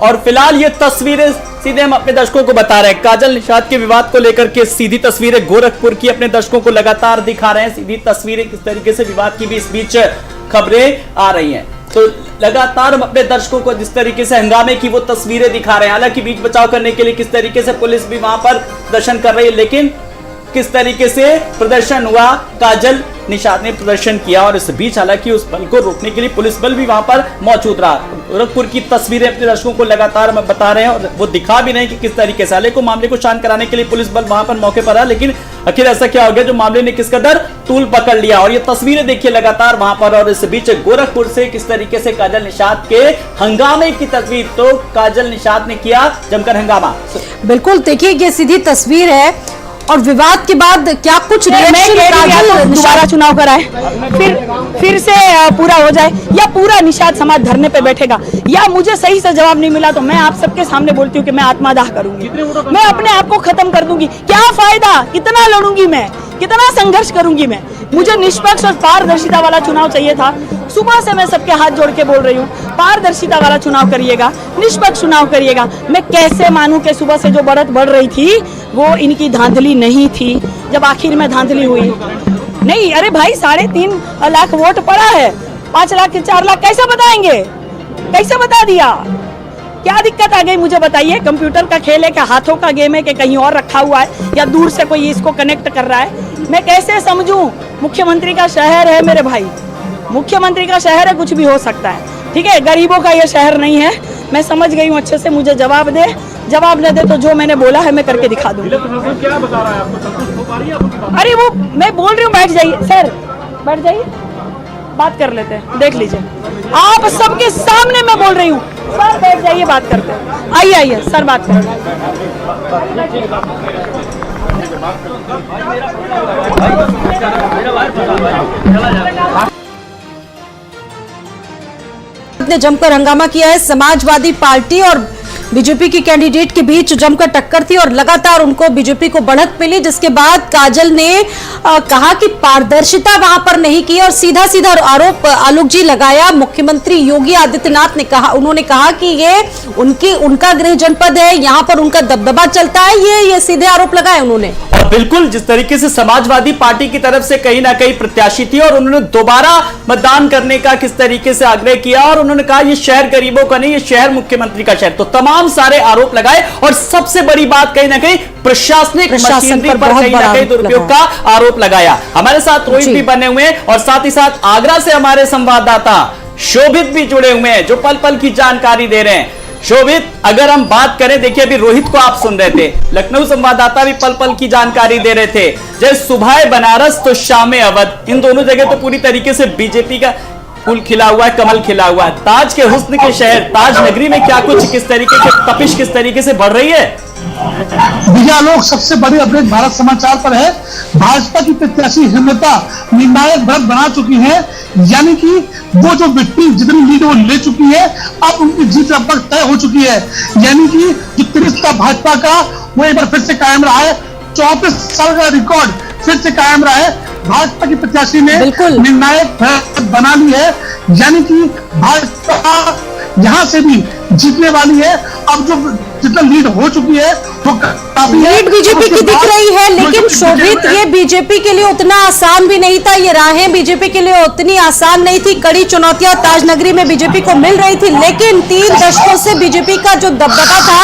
और फिलहाल ये तस्वीरें सीधे हम अपने दर्शकों को बता रहे हैं, काजल निषाद के विवाद को लेकर के सीधी तस्वीरें गोरखपुर की अपने दर्शकों को लगातार दिखा रहे हैं। सीधी तस्वीरें किस तरीके से विवाद की भी इस बीच खबरें आ रही हैं, तो लगातार हम अपने दर्शकों को जिस तरीके से हंगामे की वो तस्वीरें दिखा रहे हैं। हालांकि बीच बचाव करने के लिए किस तरीके से पुलिस भी वहां पर प्रदर्शन कर रही है, लेकिन किस तरीके से प्रदर्शन हुआ, काजल निषाद ने प्रदर्शन किया और इस बीच हालांकि उस बल को रोकने के लिए पुलिस बल भी वहां पर मौजूद रहा। गोरखपुर की तस्वीरें अपने दर्शकों को लगातार हम बता रहे हैं और वो दिखा भी रहे हैं कि किस तरीके से हालांकि मामले को शांत कराने के लिए पुलिस बल वहां पर मौके पर रहा, लेकिन आखिर ऐसा क्या हो गया जो मामले ने किस कदर तूल पकड़ लिया। और ये तस्वीरें देखिए लगातार वहां पर, और इस बीच गोरखपुर से किस तरीके से काजल निषाद के हंगामे की तस्वीर, तो काजल निषाद ने किया जमकर हंगामा। बिल्कुल देखिए ये सीधी तस्वीर है और विवाद के बाद क्या कुछ रिएक्शन, दोबारा चुनाव कराए, फिर से पूरा हो जाए या पूरा निषाद समाज धरने पे बैठेगा, या मुझे सही से जवाब नहीं मिला तो मैं आप सबके सामने बोलती हूँ कि मैं आत्मदाह करूंगी, मैं अपने आप को खत्म कर दूंगी। क्या फायदा, कितना लड़ूंगी मैं, कितना संघर्ष करूंगी मैं। मुझे निष्पक्ष और पारदर्शिता वाला चुनाव चाहिए था। सुबह से मैं सबके हाथ जोड़ के बोल रही हूँ, पारदर्शिता वाला चुनाव करिएगा, निष्पक्ष चुनाव करिएगा। मैं कैसे मानूं कि सुबह से जो बढ़त बढ़ रही थी वो इनकी धांधली नहीं थी, जब आखिर में धांधली हुई। नहीं, अरे भाई 3.5 लाख वोट पड़ा है, 5 लाख 4 लाख कैसे बताएंगे, कैसे बता दिया, क्या दिक्कत आ गई मुझे बताइए। कंप्यूटर का खेल है, क्या हाथों का गेम है, कि कहीं और रखा हुआ है या दूर से कोई इसको कनेक्ट कर रहा है, मैं कैसे समझूं। मुख्यमंत्री का शहर है मेरे भाई, मुख्यमंत्री का शहर है, कुछ भी हो सकता है, ठीक है। गरीबों का ये शहर नहीं है, मैं समझ गई हूँ अच्छे से। मुझे जवाब न दे तो जो मैंने बोला है मैं करके दिखा दूंगी। क्या बता रहा है आपको, संतुष्ट हो पा रही है आप? अरे वो मैं बोल रही हूँ, बैठ जाइए सर, बैठ जाइए, बात कर लेते हैं, देख लीजिए आप सबके सामने मैं बोल रही हूँ। सर बैठ जाइए, बात करते हैं, आइए आइए सर बात करें। ने जमकर हंगामा किया है। समाजवादी पार्टी और बीजेपी की कैंडिडेट के बीच जमकर टक्कर थी और लगातार उनको बीजेपी को बढ़त मिली, जिसके बाद काजल ने कहा कि पारदर्शिता वहां पर नहीं की और सीधा सीधा आरोप आलोक जी लगाया। मुख्यमंत्री योगी आदित्यनाथ ने कहा, उन्होंने कहा कि ये उनका गृह जनपद है, यहां पर उनका दबदबा चलता है, ये सीधे आरोप लगाए उन्होंने। और बिल्कुल जिस तरीके से समाजवादी पार्टी की तरफ से कहीं ना कहीं प्रत्याशी थी और उन्होंने दोबारा मतदान करने का किस तरीके से आग्रह किया और उन्होंने कहा ये शहर गरीबों का नहीं, ये शहर मुख्यमंत्री का शहर, तो तमाम सारे आरोप लगाए। और सबसे बड़ी बात कहीं ना कहीं प्रशासनिक मशीनरी पर कहीं ना कहीं दुरुपयोग का आरोप लगाया। हमारे साथ रोहित भी बने हुए हैं और साथ ही साथ आगरा से हमारे संवाददाता शोभित भी जुड़े हुए हैं जो पल पल की जानकारी दे रहे हैं। शोभित, अगर हम बात करें, देखिए अभी रोहित को आप सुन रहे थे, लखनऊ संवाददाता भी पल पल की जानकारी दे रहे थे। जैसे सुबह बनारस तो शाम अवध, इन दोनों जगह तो पूरी तरीके से बीजेपी का फूल खिला हुआ है, कमल खिला हुआ है। ताज के हुस्न के शहर ताज नगरी में क्या कुछ किस तरीके की तपिश किस तरीके से बढ़ रही है? लोग सबसे बड़ी अपडेट भारत समाचार पर है। भाजपा की प्रत्याशी हेमलता निर्णायक बढ़त बना चुकी है, यानी कि वो जो व्यक्ति जितनी लीड वो ले चुकी है, अब उनकी जीत लगभग तय हो चुकी है। यानी कि जो 30 भाजपा का वो एक बार फिर से कायम रहा है, 34 साल का रिकॉर्ड फिर से कायम रहा है। भाजपा की प्रत्याशी ने निर्णायक बढ़त बना ली है, यानी कि भाजपा यहाँ से भी जीतने वाली है। अब जो जितना लीड हो चुकी है वो काफी लीड बीजेपी की दिख रही है, लेकिन शोभित ये बीजेपी के लिए उतना आसान भी नहीं था, ये राहें बीजेपी के लिए उतनी आसान नहीं थी। कड़ी चुनौतियां ताजनगरी में बीजेपी को मिल रही थी, लेकिन 3 दशकों से बीजेपी का जो दबदबा था